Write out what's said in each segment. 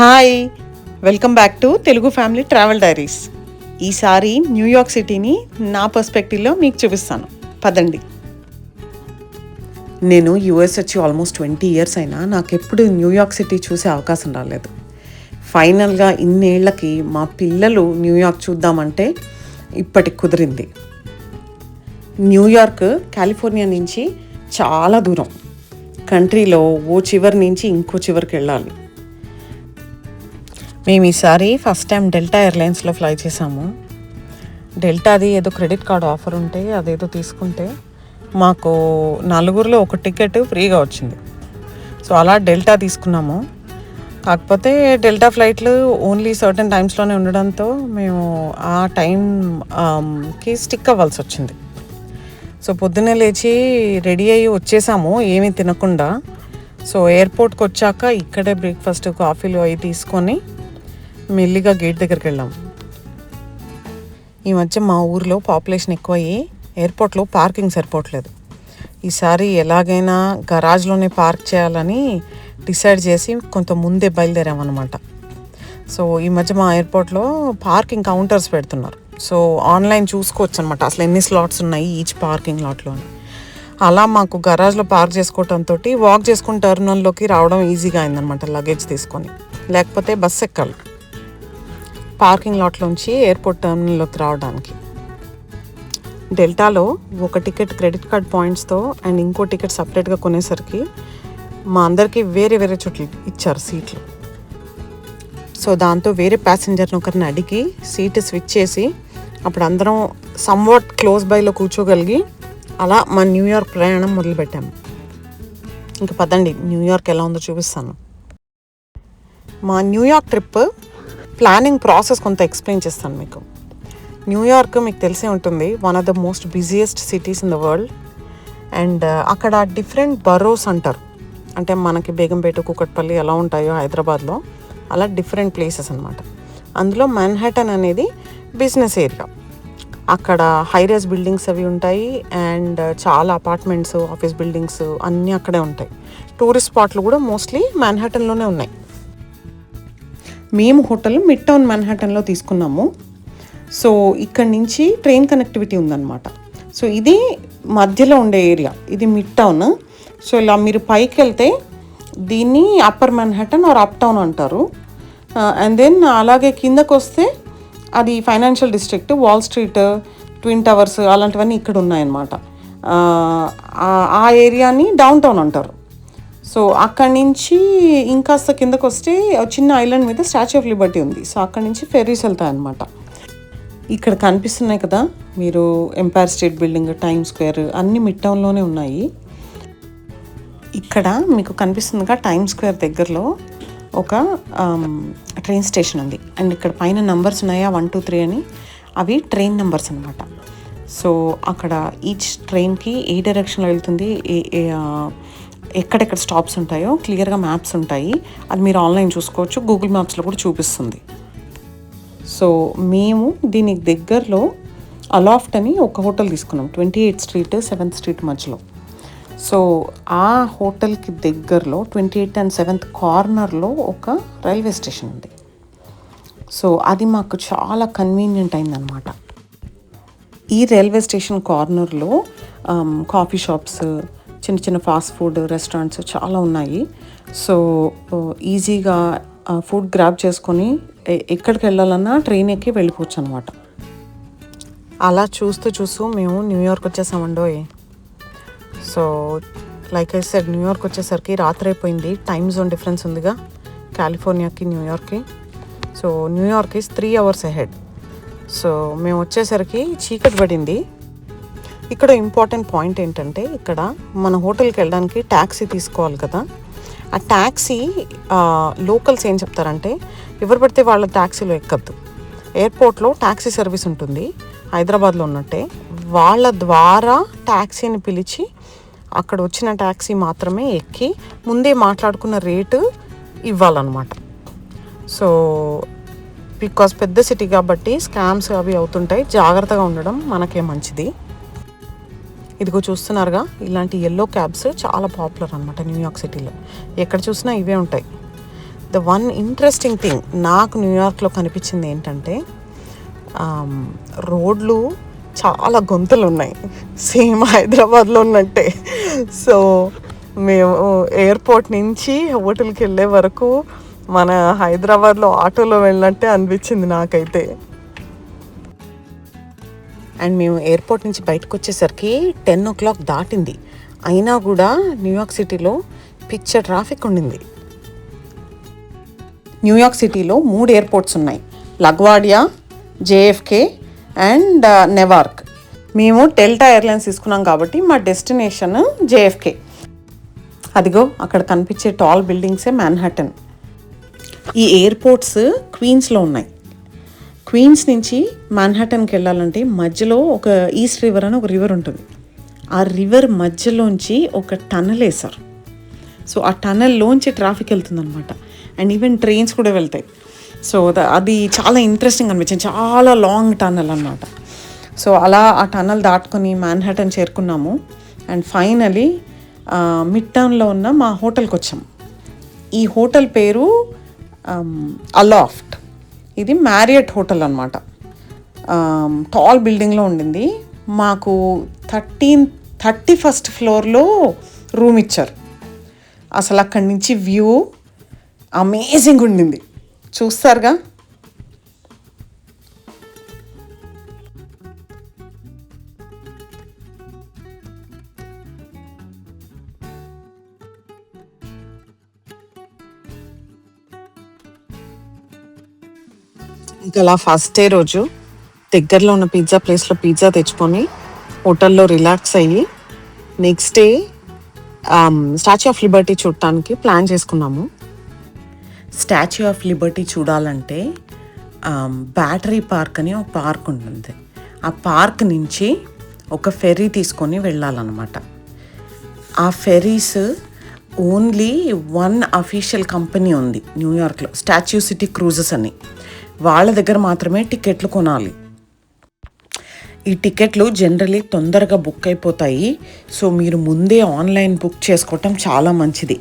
Hi, welcome back to Telugu family travel diaries. ఈసారి New York సిటీని నా పర్స్పెక్టివ్లో మీకు చూపిస్తాను. పదండి. నేను యూఎస్ వచ్చి ఆల్మోస్ట్ 20 years అయినా నాకెప్పుడు న్యూయార్క్ సిటీ చూసే అవకాశం రాలేదు. ఫైనల్గా ఇన్నేళ్లకి మా పిల్లలు న్యూయార్క్ చూద్దామంటే ఇప్పటికి కుదిరింది. న్యూయార్క్ కాలిఫోర్నియా నుంచి చాలా దూరం. కంట్రీలో ఓ చివరి నుంచి ఇంకో చివరికి వెళ్ళాలి. మేము ఈసారి ఫస్ట్ టైం డెల్టా ఎయిర్లైన్స్లో ఫ్లై చేసాము. డెల్టాది ఏదో క్రెడిట్ కార్డ్ ఆఫర్ ఉంటే అదేదో తీసుకుంటే మాకు నలుగురిలో ఒక టికెట్ ఫ్రీగా వచ్చింది. సో అలా డెల్టా తీసుకున్నాము. కాకపోతే డెల్టా ఫ్లైట్లు ఓన్లీ సర్టన్ టైమ్స్లోనే ఉండడంతో మేము ఆ టైంకి స్టిక్ అవ్వాల్సి వచ్చింది. సో పొద్దున్నే లేచి రెడీ అయ్యి వచ్చేసాము ఏమీ తినకుండా. సో ఎయిర్పోర్ట్కి వచ్చాక ఇక్కడే బ్రేక్ఫాస్ట్ కాఫీలు అవి తీసుకొని మెల్లిగా గేట్ దగ్గరికి వెళ్ళాము. ఈ మధ్య మా ఊరిలో పాపులేషన్ ఎక్కువయ్యి ఎయిర్పోర్ట్లో పార్కింగ్ సరిపోవట్లేదు. ఈసారి ఎలాగైనా గరాజ్లోనే పార్క్ చేయాలని డిసైడ్ చేసి కొంత ముందే బయలుదేరామన్నమాట. సో ఈ మధ్య మా ఎయిర్పోర్ట్లో పార్కింగ్ కౌంటర్స్ పెడుతున్నారు. సో ఆన్లైన్ చూసుకోవచ్చు అనమాట అసలు ఎన్ని స్లాట్స్ ఉన్నాయి ఈచ్ పార్కింగ్ లాట్లో. అలా మాకు గరాజ్లో పార్క్ చేసుకోవడంతో వాక్ చేసుకుని టెర్మినల్లోకి రావడం ఈజీగా అయిందనమాట లగేజ్ తీసుకొని. లేకపోతే బస్సు ఎక్కాలి పార్కింగ్ లాట్లోంచి ఎయిర్పోర్ట్ టెర్మినల్లోకి రావడానికి. డెల్టాలో ఒక టికెట్ క్రెడిట్ కార్డ్ పాయింట్స్తో అండ్ ఇంకో టికెట్ సపరేట్గా కొనేసరికి మా అందరికీ వేరే వేరే చోట్ల ఇచ్చారు సీట్లు. సో దాంతో వేరే ప్యాసింజర్ని ఒకరిని అడిగి సీట్ స్విచ్ చేసి అప్పుడు అందరం సమ్వాట్ క్లోజ్ బైలో కూర్చోగలిగి అలా మా న్యూయార్క్ ప్రయాణం మొదలుపెట్టాము. ఇంకా పదండి న్యూయార్క్ ఎలా ఉందో చూపిస్తాను. మా న్యూయార్క్ ట్రిప్ ప్లానింగ్ ప్రాసెస్ కొంత ఎక్స్ప్లెయిన్ చేస్తాను మీకు. న్యూయార్క్ మీకు తెలిసే ఉంటుంది, one of the most busiest cities in the world. And అక్కడ డిఫరెంట్ బరోస్ అంటారు. అంటే మనకి బేగంపేట, కూకట్పల్లి ఎలా ఉంటాయో హైదరాబాద్లో అలా డిఫరెంట్ ప్లేసెస్ అనమాట. అందులో మాన్హాటన్ అనేది బిజినెస్ ఏరియా. అక్కడ హైరైజ్ బిల్డింగ్స్ అవి ఉంటాయి అండ్ చాలా అపార్ట్మెంట్స్, ఆఫీస్ బిల్డింగ్స్ అన్నీ అక్కడే ఉంటాయి. టూరిస్ట్ స్పాట్లు కూడా మోస్ట్లీ మాన్హాటన్లోనే ఉన్నాయి. మేము హోటల్ మిడ్ టౌన్ మాన్హాటన్లో తీసుకున్నాము. సో ఇక్కడి నుంచి ట్రైన్ కనెక్టివిటీ ఉందన్నమాట. సో ఇది మధ్యలో ఉండే ఏరియా, ఇది మిడ్ టౌన్. సో ఇలా మీరు పైకి వెళ్తే దీన్ని upper Manhattan or uptown అంటారు. అండ్ దెన్ అలాగే కిందకు వస్తే అది financial district, wall street, twin towers అలాంటివన్నీ ఇక్కడ ఉన్నాయన్నమాట. ఆ ఏరియాని డౌన్ టౌన్ అంటారు. సో అక్కడి నుంచి ఇంకాస్త కిందకు వస్తే చిన్న ఐలాండ్ మీద స్టాచ్యూ ఆఫ్ లిబర్టీ ఉంది. సో అక్కడి నుంచి ఫెర్రీస్ వెళ్తాయన్నమాట. ఇక్కడ కనిపిస్తున్నాయి కదా మీరు, empire state building, time square mid మిడ్ టౌన్లోనే ఉన్నాయి. ఇక్కడ మీకు కనిపిస్తుందిగా టైమ్ స్క్వేర్ దగ్గరలో ఒక ట్రైన్ స్టేషన్ ఉంది. అండ్ ఇక్కడ పైన నెంబర్స్ ఉన్నాయా 1, 2, 3 అని, అవి ట్రైన్ నెంబర్స్ అనమాట. సో అక్కడ ఈచ్ ట్రైన్కి ఏ డైరెక్షన్లో వెళ్తుంది, ఎక్కడెక్కడ స్టాప్స్ ఉంటాయో క్లియర్గా మ్యాప్స్ ఉంటాయి. అది మీరు ఆన్లైన్ చూసుకోవచ్చు, గూగుల్ మ్యాప్స్లో కూడా చూపిస్తుంది. సో మేము దీనికి దగ్గరలో అలాఫ్ట్ అని ఒక హోటల్ తీసుకున్నాం, 28th Street 7th Street మధ్యలో. సో ఆ హోటల్కి దగ్గరలో 28th and 7th కార్నర్లో ఒక రైల్వే స్టేషన్ ఉంది. సో అది మాకు చాలా కన్వీనియంట్ అయిందనమాట. ఈ రైల్వే స్టేషన్ కార్నర్లో కాఫీ షాప్స్, చిన్న చిన్న ఫాస్ట్ ఫుడ్ రెస్టారెంట్స్ చాలా ఉన్నాయి. సో ఈజీగా ఫుడ్ గ్రాబ్ చేసుకొని ఎక్కడికి వెళ్ళాలన్నా ట్రైన్ ఎక్కి వెళ్ళిపోవచ్చు అనమాట. అలా చూస్తూ మేము న్యూయార్క్ వచ్చేసామండోయ్. So like I said, New York వచ్చేసరికి రాత్రి అయిపోయింది. టైమ్ జోన్ డిఫరెన్స్ ఉందిగా కాలిఫోర్నియాకి న్యూయార్క్కి. So New York is 3 hours ahead. So మేము వచ్చేసరికి చీకటి పడింది. ఇక్కడ ఇంపార్టెంట్ పాయింట్ ఏంటంటే, ఇక్కడ మన హోటల్కి వెళ్ళడానికి ట్యాక్సీ తీసుకోవాలి కదా. ఆ ట్యాక్సీ లోకల్స్ ఏం చెప్తారంటే, ఎవరు పడితే వాళ్ళ ట్యాక్సీలో ఎక్కద్దు. ఎయిర్పోర్ట్లో ట్యాక్సీ సర్వీస్ ఉంటుంది హైదరాబాద్లో ఉన్నట్టే. వాళ్ళ ద్వారా ట్యాక్సీని పిలిచి అక్కడ వచ్చిన ట్యాక్సీ మాత్రమే ఎక్కి ముందే మాట్లాడుకున్న రేటు ఇవ్వాలన్నమాట. సో బికాస్ పెద్ద సిటీ కాబట్టి స్కామ్స్ అవి అవుతుంటాయి, జాగ్రత్తగా ఉండడం మనకే మంచిది. ఇదిగో చూస్తున్నారుగా, ఇలాంటి ఎల్లో క్యాబ్స్ చాలా పాపులర్ అనమాట న్యూయార్క్ సిటీలో. ఎక్కడ చూసినా ఇవే ఉంటాయి. ద వన్ ఇంట్రెస్టింగ్ థింగ్ నాకు న్యూయార్క్లో కనిపించింది ఏంటంటే రోడ్లు చాలా గొంతులు ఉన్నాయి, సేమ్ హైదరాబాద్లో ఉన్నట్టే. సో మేము ఎయిర్పోర్ట్ నుంచి హోటల్కి వెళ్ళే వరకు మన హైదరాబాద్లో ఆటోలో వెళ్ళినట్టే అనిపించింది నాకైతే. అండ్ మేము ఎయిర్పోర్ట్ నుంచి బయటకు వచ్చేసరికి 10 o'clock దాటింది, అయినా కూడా న్యూయార్క్ సిటీలో పిచ్చ ట్రాఫిక్ ఉండింది. న్యూయార్క్ సిటీలో 3 ఎయిర్పోర్ట్స్ ఉన్నాయి, లగ్వాడియా, JFK అండ్ నెవార్క్. మేము డెల్టా ఎయిర్లైన్స్ తీసుకున్నాం కాబట్టి మా డెస్టినేషన్ JFK. అదిగో అక్కడ కనిపించే టాల్ బిల్డింగ్సే మ్యాన్హాటన్. ఈ ఎయిర్పోర్ట్స్ క్వీన్స్లో ఉన్నాయి. క్వీన్స్ నుంచి మ్యాన్హాటన్కి వెళ్ళాలంటే మధ్యలో ఒక ఈస్ట్ రివర్ అని ఒక రివర్ ఉంటుంది. ఆ రివర్ మధ్యలోంచి ఒక టనల్ వేశారు. సో ఆ టనల్లోంచి ట్రాఫిక్ వెళ్తుందనమాట. అండ్ ఈవెన్ ట్రైన్స్ కూడా వెళ్తాయి. సో అది చాలా ఇంట్రెస్టింగ్ అనిపించింది, చాలా లాంగ్ టనల్ అన్నమాట. సో అలా ఆ టనల్ దాటుకొని మ్యాన్హాటన్ చేరుకున్నాము. అండ్ ఫైనలీ మిడ్ టౌన్లో ఉన్న మా హోటల్కి వచ్చాం. ఈ హోటల్ పేరు అలాఫ్ట్. ఇది మ్యారియట్ హోటల్ అనమాట. టాల్ బిల్డింగ్లో ఉండింది. మాకు 31st ఫ్లోర్లో రూమ్ ఇచ్చారు. అసలు అక్కడి నుంచి వ్యూ అమేజింగ్ ఉండింది, చూస్తారుగా. ఇంకా అలా ఫస్ట్ డే రోజు దగ్గరలో ఉన్న పిజ్జా ప్లేస్లో పిజ్జా తెచ్చుకొని హోటల్లో రిలాక్స్ అయ్యి next day statue of Liberty చూడటానికి ప్లాన్ చేసుకున్నాము. స్టాచ్యూ ఆఫ్ లిబర్టీ చూడాలంటే బ్యాటరీ పార్క్ అని ఒక పార్క్ ఉంటుంది. ఆ పార్క్ నుంచి ఒక ఫెర్రీ తీసుకొని వెళ్ళాలన్నమాట. ఆ Ferris only one official company ఉంది న్యూయార్క్లో, స్టాచ్యూ సిటీ క్రూజెస్ అని. వాళ్ళ దగ్గర మాత్రమే టికెట్లు కొనాలి. ఈ టికెట్లు జనరలీ తొందరగా బుక్ అయిపోతాయి. సో మీరు ముందే ఆన్లైన్ బుక్ చేసుకోవటం చాలా మంచిది.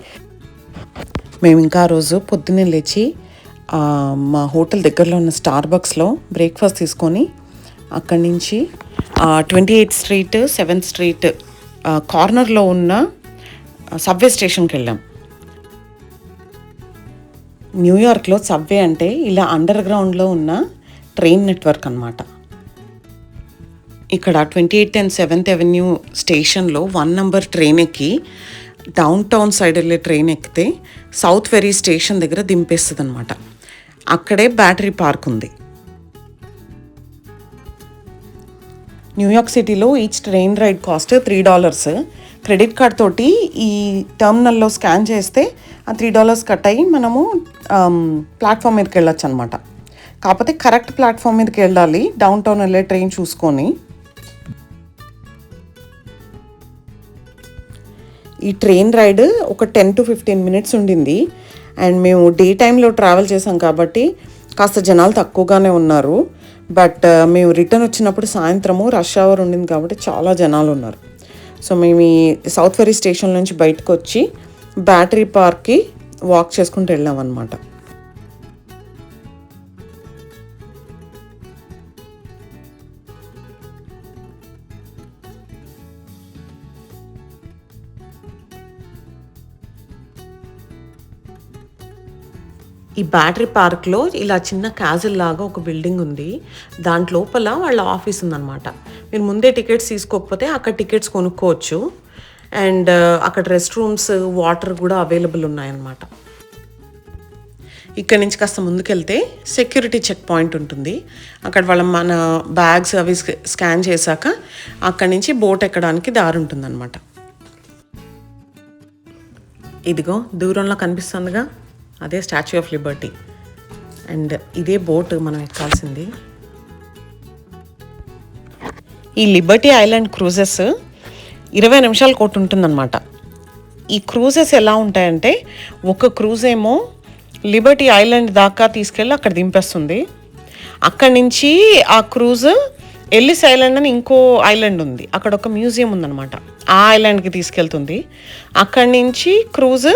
మేము ఇంకా ఆ రోజు పొద్దున్నే లేచి మా హోటల్ దగ్గరలో ఉన్న స్టార్బక్స్లో బ్రేక్ఫాస్ట్ తీసుకొని అక్కడి నుంచి 28th Street 7th Street కార్నర్లో ఉన్న సబ్వే స్టేషన్కి వెళ్ళాం. న్యూయార్క్లో సబ్వే అంటే ఇలా అండర్ గ్రౌండ్లో ఉన్న ట్రైన్ నెట్వర్క్ అన్నమాట. ఇక్కడ 28th and 7th Avenue స్టేషన్లో 1 number ట్రైన్ ఎక్కి డౌన్ టౌన్ సైడ్ వెళ్ళే ట్రైన్ ఎక్కితే సౌత్ ఫెరీ స్టేషన్ దగ్గర దింపేస్తుంది అనమాట. అక్కడే బ్యాటరీ పార్క్ ఉంది. న్యూయార్క్ సిటీలో each train ride cost $3. Credit card తోటి ఈ టర్మినల్లో స్కాన్ చేస్తే ఆ $3 కట్ అయ్యి మనము ప్లాట్ఫామ్ మీదకి వెళ్ళొచ్చు అనమాట. కాకపోతే కరెక్ట్ ప్లాట్ఫామ్ మీదకి వెళ్ళాలి, డౌన్ టౌన్ వెళ్ళే ట్రైన్ చూసుకొని. ఈ ట్రైన్ రైడ్ ఒక 10 to 15 minutes ఉండింది. అండ్ మేము డే టైంలో ట్రావెల్ చేసాం కాబట్టి కాస్త జనాలు తక్కువగానే ఉన్నారు. బట్ మేము రిటర్న్ వచ్చినప్పుడు సాయంత్రము రష్ అవర్ ఉండింది కాబట్టి చాలా జనాలు ఉన్నారు. సో మేము ఈ సౌత్ ఫెరీ స్టేషన్ నుంచి బయటకు వచ్చి బ్యాటరీ పార్క్కి వాక్ చేసుకుంటూ వెళ్ళాం అన్నమాట. ఈ బ్యాటరీ పార్క్లో ఇలా చిన్న క్యాజిల్ లాగా ఒక బిల్డింగ్ ఉంది. దాంట్ లోపల వాళ్ళ ఆఫీస్ ఉందన్నమాట. మీరు ముందే టికెట్స్ తీసుకోకపోతే అక్కడ టికెట్స్ కొనుక్కోవచ్చు. అండ్ అక్కడ రెస్ట్ రూమ్స్, వాటర్ కూడా అవైలబుల్ ఉన్నాయన్నమాట. ఇక్కడ నుంచి కాస్త ముందుకెళ్తే సెక్యూరిటీ చెక్ పాయింట్ ఉంటుంది. అక్కడ వాళ్ళ మన బ్యాగ్స్ అవి స్కాన్ చేశాక అక్కడి నుంచి బోట్ ఎక్కడానికి దారి ఉంటుందన్నమాట. ఇదిగో దూరంలో కనిపిస్తుందిగా, అదే స్టాచ్యూ ఆఫ్ లిబర్టీ. అండ్ ఇదే బోట్ మనం ఎక్కాల్సింది. ఈ లిబర్టీ ఐలాండ్ క్రూజెస్ 20 నిమిషాల కోట్ ఉంటుందన్నమాట. ఈ క్రూజెస్ ఎలా ఉంటాయంటే ఒక క్రూజ్ ఏమో లిబర్టీ ఐలాండ్ దాకా తీసుకెళ్ళి అక్కడ దింపేస్తుంది. అక్కడి నుంచి ఆ క్రూజ్ ఎల్లిస్ ఐలాండ్ అని ఇంకో ఐలాండ్ ఉంది, అక్కడ ఒక మ్యూజియం ఉందన్నమాట, ఆ ఐలాండ్కి తీసుకెళ్తుంది. అక్కడి నుంచి క్రూజ్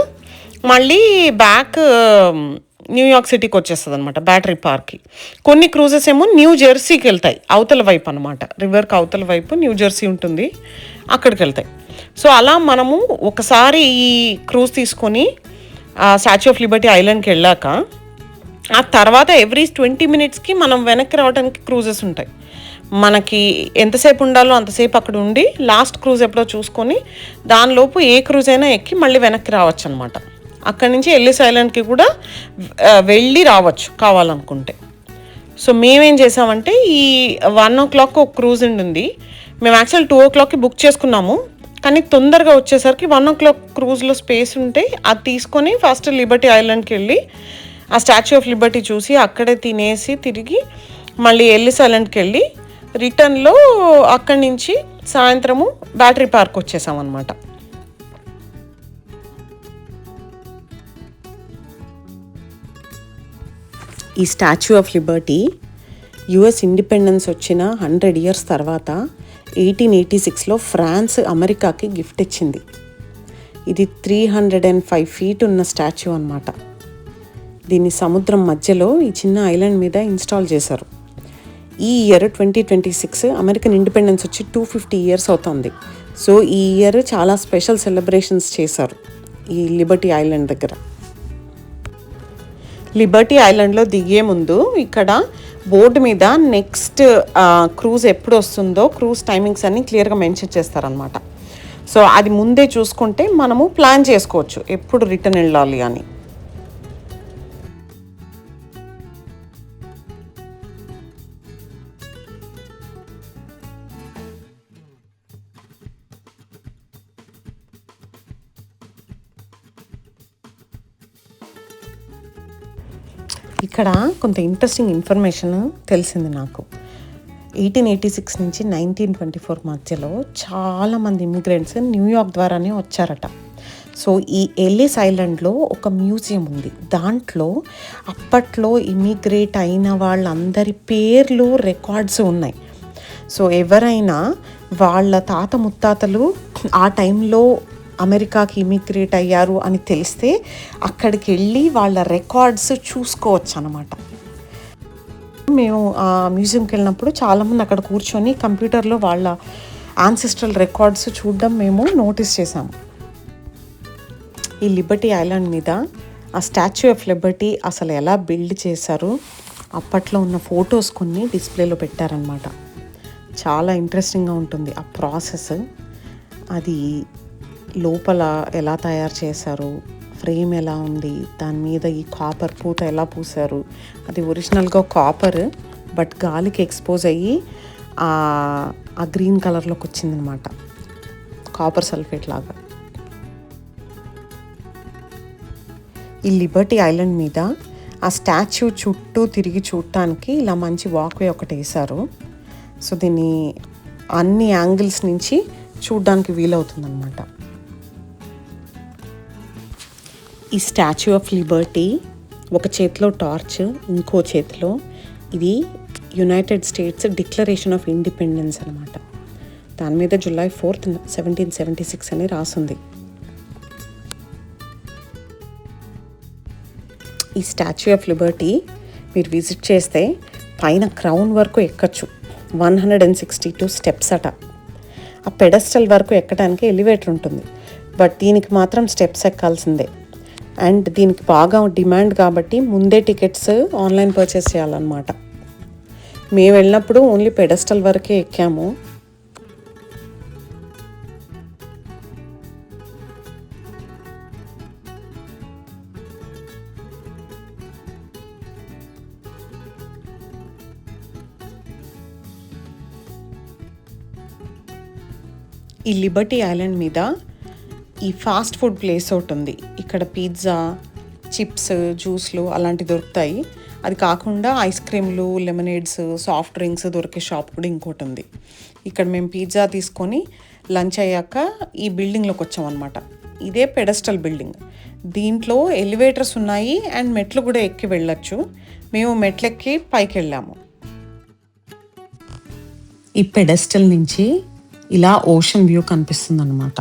మళ్ళీ బ్యాక్ న్యూయార్క్ సిటీకి వచ్చేస్తుంది అనమాట, బ్యాటరీ పార్క్కి. కొన్ని క్రూజెస్ ఏమో న్యూ జెర్సీకి వెళ్తాయి, అవతల వైపు అనమాట, రివర్కి అవతల వైపు న్యూ జెర్సీ ఉంటుంది, అక్కడికి వెళ్తాయి. సో అలా మనము ఒకసారి ఈ క్రూజ్ తీసుకొని స్టాచ్యూ ఆఫ్ లిబర్టీ ఐలాండ్కి వెళ్ళాక ఆ తర్వాత ఎవ్రీ 20 minutesకి మనం వెనక్కి రావడానికి క్రూజెస్ ఉంటాయి. మనకి ఎంతసేపు ఉండాలో అంతసేపు అక్కడ ఉండి లాస్ట్ క్రూజ్ ఎప్పుడో చూసుకొని దానిలోపు ఏ క్రూజ్ అయినా ఎక్కి మళ్ళీ వెనక్కి రావచ్చు అనమాట. అక్కడి నుంచి ఎల్లిస్ ఐలాండ్కి కూడా వెళ్ళి రావచ్చు కావాలనుకుంటే. సో మేమేం చేసామంటే ఈ 1 o'clock ఒక క్రూజ్ ఉంది. మేము యాక్చువల్ 2 o'clockకి బుక్ చేసుకున్నాము, కానీ తొందరగా వచ్చేసరికి 1 o'clock క్రూజ్లో స్పేస్ ఉంటే అది తీసుకొని ఫస్ట్ లిబర్టీ ఐలాండ్కి వెళ్ళి ఆ స్టాచ్యూ ఆఫ్ లిబర్టీ చూసి అక్కడే తినేసి తిరిగి మళ్ళీ ఎల్లిస్ ఐలాండ్కి వెళ్ళి రిటర్న్లో అక్కడి నుంచి సాయంత్రము బ్యాటరీ పార్క్ వచ్చేసామన్నమాట. ఈ Statue of Liberty US independence వచ్చిన 100 years తర్వాత 1886లో ఫ్రాన్స్ అమెరికాకి గిఫ్ట్ ఇచ్చింది. ఇది 305 feet ఉన్న స్టాచ్యూ అన్నమాట. దీన్ని సముద్రం మధ్యలో ఈ చిన్న ఐలాండ్ మీద ఇన్స్టాల్ చేశారు. ఈ ఇయర్ 2026 అమెరికన్ ఇండిపెండెన్స్ వచ్చి 250 years అవుతుంది. సో ఈ ఇయర్ చాలా స్పెషల్ సెలబ్రేషన్స్ చేశారు ఈ లిబర్టీ ఐలాండ్ దగ్గర. లిబర్టీ ఐలాండ్లో దిగే ముందు ఇక్కడ బోర్డు మీద నెక్స్ట్ క్రూజ్ ఎప్పుడు వస్తుందో క్రూజ్ టైమింగ్స్ అన్నీ క్లియర్గా మెన్షన్ చేస్తారనమాట. సో అది ముందే చూసుకుంటే మనము ప్లాన్ చేసుకోవచ్చు ఎప్పుడు రిటర్న్ వెళ్ళాలి అని. ఇక్కడ కొంత ఇంట్రెస్టింగ్ ఇన్ఫర్మేషన్ తెలిసింది నాకు. 1886 నుంచి 1924 మధ్యలో చాలామంది ఇమిగ్రెంట్స్ న్యూయార్క్ ద్వారానే వచ్చారట. సో ఈ ఎల్లిస్ ఐలాండ్లో ఒక మ్యూజియం ఉంది. దాంట్లో అప్పట్లో ఇమిగ్రేట్ అయిన వాళ్ళందరి పేర్లు రికార్డ్స్ ఉన్నాయి. సో ఎవరైనా వాళ్ళ తాత ముత్తాతలు ఆ టైంలో అమెరికాకి ఇమిగ్రేట్ అయ్యారు అని తెలిస్తే అక్కడికి వెళ్ళి వాళ్ళ రికార్డ్స్ చూసుకోవచ్చు అన్నమాట. మేము ఆ మ్యూజియంకి వెళ్ళినప్పుడు చాలామంది అక్కడ కూర్చొని కంప్యూటర్లో వాళ్ళ యాన్సిస్ట్రల్ రికార్డ్స్ చూడడం మేము నోటీస్ చేసాము. ఈ లిబర్టీ ఐలాండ్ మీద ఆ స్టాచ్యూ ఆఫ్ లిబర్టీ అసలు ఎలా బిల్డ్ చేశారు, అప్పట్లో ఉన్న ఫొటోస్ కొన్ని డిస్ప్లేలో పెట్టారనమాట. చాలా ఇంట్రెస్టింగ్గా ఉంటుంది ఆ ప్రాసెస్. అది లోపల ఎలా తయారు చేశారు, ఫ్రేమ్ ఎలా ఉంది, దాని మీద ఈ కాపర్ పూత ఎలా పూసారు. అది ఒరిజినల్గా కాపర్, బట్ గాలికి ఎక్స్పోజ్ అయ్యి ఆ గ్రీన్ కలర్లోకి వచ్చిందనమాట, కాపర్ సల్ఫేట్ లాగా. ఈ లిబర్టీ ఐలాండ్ మీద ఆ స్టాచ్యూ చుట్టూ తిరిగి చూడటానికి ఇలా మంచి వాక్వే ఒకటి వేశారు. సో దీన్ని అన్ని యాంగిల్స్ నుంచి చూడడానికి వీలవుతుందన్నమాట. ఈ స్టాచ్యూ ఆఫ్ లిబర్టీ ఒక చేతిలో టార్చ్, ఇంకో చేతిలో ఇది United states declaration of independence అనమాట. దాని మీద July 4th, 1776 అని రాసుంది. ఈ స్టాచ్యూ ఆఫ్ లిబర్టీ మీరు విజిట్ చేస్తే పైన క్రౌన్ వరకు ఎక్కచ్చు. 162 steps అట. ఆ పెడస్టల్ వరకు ఎక్కడానికి ఎలివేటర్ ఉంటుంది, బట్ దీనికి మాత్రం స్టెప్స్ ఎక్కాల్సిందే. అండ్ దీనికి బాగా డిమాండ్ కాబట్టి ముందే టికెట్స్ ఆన్లైన్ పర్చేస్ చేయాలన్నమాట. మేము వెళ్ళినప్పుడు ఓన్లీ పెడస్టల్ వరకే ఎక్కాము. ఈ లిబర్టీ ఐలాండ్ మీద ఈ ఫాస్ట్ ఫుడ్ ప్లేస్ ఒకటి ఉంది. ఇక్కడ పిజ్జా, చిప్స్, జ్యూస్లు అలాంటివి దొరుకుతాయి. అది కాకుండా ఐస్ క్రీమ్లు, లెమనేడ్స్, సాఫ్ట్ డ్రింక్స్ దొరికే షాప్ కూడా ఇంకోటి ఉంది. ఇక్కడ మేము పిజ్జా తీసుకొని లంచ్ అయ్యాక ఈ బిల్డింగ్లోకి వచ్చామన్నమాట. ఇదే పెడస్టల్ బిల్డింగ్. దీంట్లో ఎలివేటర్స్ ఉన్నాయి అండ్ మెట్లు కూడా ఎక్కి వెళ్ళొచ్చు. మేము మెట్లెక్కి పైకి వెళ్ళాము. ఈ పెడస్టల్ నుంచి ఇలా ఓషన్ వ్యూ కనిపిస్తుంది అన్నమాట.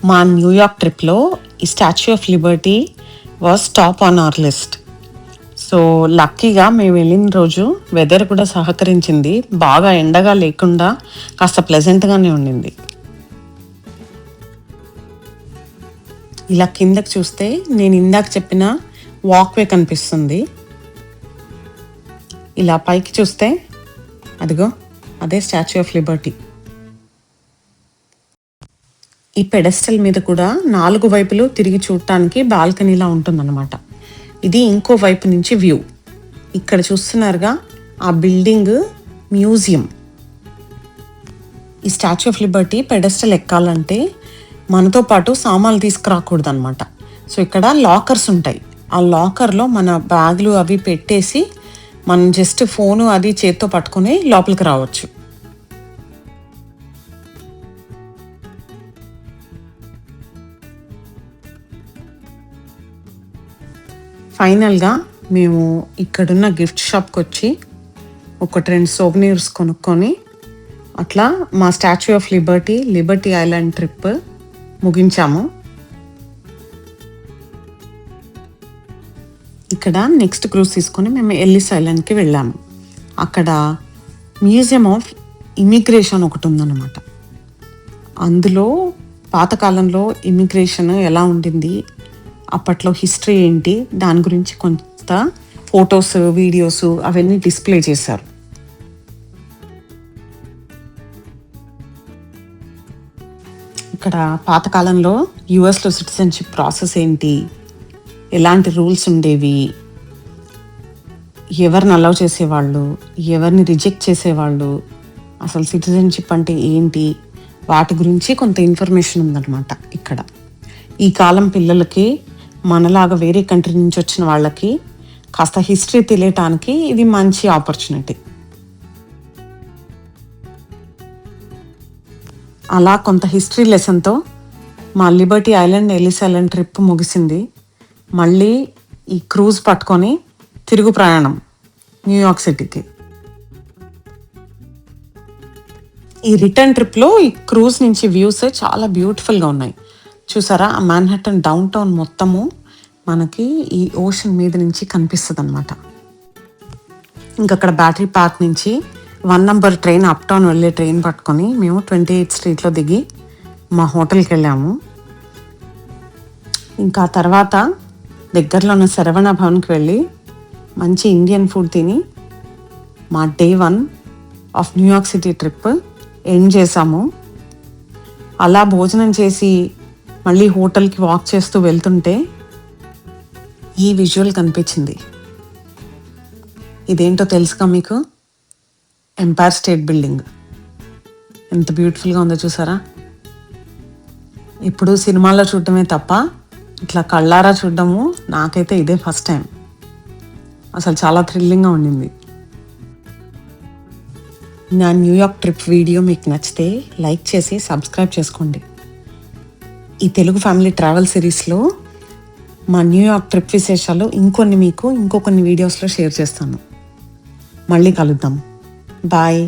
మా న్యూయార్క్ ట్రిప్లో ఈ Statue of Liberty was top on hour list. So లక్కీగా మేము వెళ్ళిన రోజు వెదర్ కూడా సహకరించింది, బాగా ఎండగా లేకుండా కాస్త ప్లెజెంట్గానే ఉండింది. ఇలా కిందకి చూస్తే నేను ఇందాక చెప్పిన వాక్వే కనిపిస్తుంది. ఇలా పైకి చూస్తే అదిగో అదే స్టాచ్యూ ఆఫ్ లిబర్టీ. ఈ పెడెస్టల్ మీద కూడా 4 వైపులు తిరిగి చూడటానికి బాల్కనీలా ఉంటుందన్నమాట. ఇది ఇంకో వైపు నుంచి వ్యూ. ఇక్కడ చూస్తున్నారుగా ఆ బిల్డింగ్ మ్యూజియం. ఈ స్టాచ్యూ ఆఫ్ లిబర్టీ పెడెస్టల్ ఎక్కాలంటే మనతో పాటు సామాన్లు తీసుకురాకూడదు అనమాట. సో ఇక్కడ లాకర్స్ ఉంటాయి. ఆ లాకర్లో మన బ్యాగులు అవి పెట్టేసి మనం జస్ట్ ఫోను అది చేత్తో పట్టుకొని లోపలికి రావచ్చు. ఫైనల్గా మేము ఇక్కడున్న గిఫ్ట్ షాప్కి వచ్చి 1-2 సోవెనీర్స్ కొనుక్కొని అట్లా మా statue of Liberty island trip ముగించాము. ఇక్కడ నెక్స్ట్ క్రూజ్ తీసుకొని మేము ఎల్లిస్ ఐలాండ్కి వెళ్ళాము. అక్కడ మ్యూజియం ఆఫ్ ఇమిగ్రేషన్ ఒకటి ఉందన్నమాట. అందులో పాతకాలంలో ఇమిగ్రేషన్ ఎలా ఉండింది, అప్పట్లో హిస్టరీ ఏంటి, దాని గురించి కొంత ఫొటోస్ వీడియోస్ అవన్నీ డిస్ప్లే చేశారు. ఇక్కడ పాతకాలంలో యుఎస్లో సిటిజన్షిప్ ప్రాసెస్ ఏంటి, ఎలాంటి రూల్స్ ఉండేవి, ఎవరిని అలౌ చేసేవాళ్ళు, ఎవరిని రిజెక్ట్ చేసేవాళ్ళు, అసలు సిటిజన్షిప్ అంటే ఏంటి, వాటి గురించి కొంత ఇన్ఫర్మేషన్ ఉందన్నమాట ఇక్కడ. ఈ కాలం పిల్లలకి, మనలాగా వేరే కంట్రీ నుంచి వచ్చిన వాళ్ళకి కాస్త హిస్టరీ తెలియటానికి ఇది మంచి ఆపర్చునిటీ. అలా కొంత హిస్టరీ లెసన్తో మా Liberty island Ellis island trip ముగిసింది. మళ్ళీ ఈ క్రూజ్ పట్టుకొని తిరుగు ప్రయాణం న్యూయార్క్ సిటీకి. ఈ రిటర్న్ ట్రిప్లో ఈ క్రూజ్ నుంచి వ్యూస్ చాలా బ్యూటిఫుల్గా ఉన్నాయి. చూసారా, ఆ మాన్హాటన్ డౌన్ టౌన్ మొత్తము మనకి ఈ ఓషన్ మీద నుంచి కనిపిస్తుంది అనమాట. ఇంకక్కడ బ్యాటరీ పార్క్ నుంచి 1 నంబర్ ట్రైన్ అప్ టౌన్ వెళ్ళే ట్రైన్ పట్టుకొని మేము 28th స్ట్రీట్లో దిగి మా హోటల్కి వెళ్ళాము. ఇంకా తర్వాత దగ్గరలో ఉన్న శరవణ భవన్కి వెళ్ళి మంచి ఇండియన్ ఫుడ్ తిని మా day 1 of New York city trip end చేసాము. అలా భోజనం చేసి మళ్ళీ హోటల్కి వాక్ చేస్తూ వెళ్తుంటే ఈ విజువల్ కనిపించింది. ఇదేంటో తెలుసుగా మీకు? Empire state building. ఎంత బ్యూటిఫుల్గా ఉందో చూసారా. ఇప్పుడు సినిమాల్లో చూడటమే తప్ప ఇట్లా కళ్ళారా చూడడము నాకైతే ఇదే ఫస్ట్ టైం. అసలు చాలా థ్రిల్లింగ్గా ఉండింది. నా న్యూయార్క్ ట్రిప్ వీడియో మీకు నచ్చితే లైక్ చేసి సబ్స్క్రైబ్ చేసుకోండి. ఈ తెలుగు ఫ్యామిలీ ట్రావెల్ సిరీస్లో మా న్యూయార్క్ ట్రిప్ విశేషాలు ఇంకొన్ని వీడియోస్లో షేర్ చేస్తాను. మళ్ళీ కలుద్దాం. బాయ్.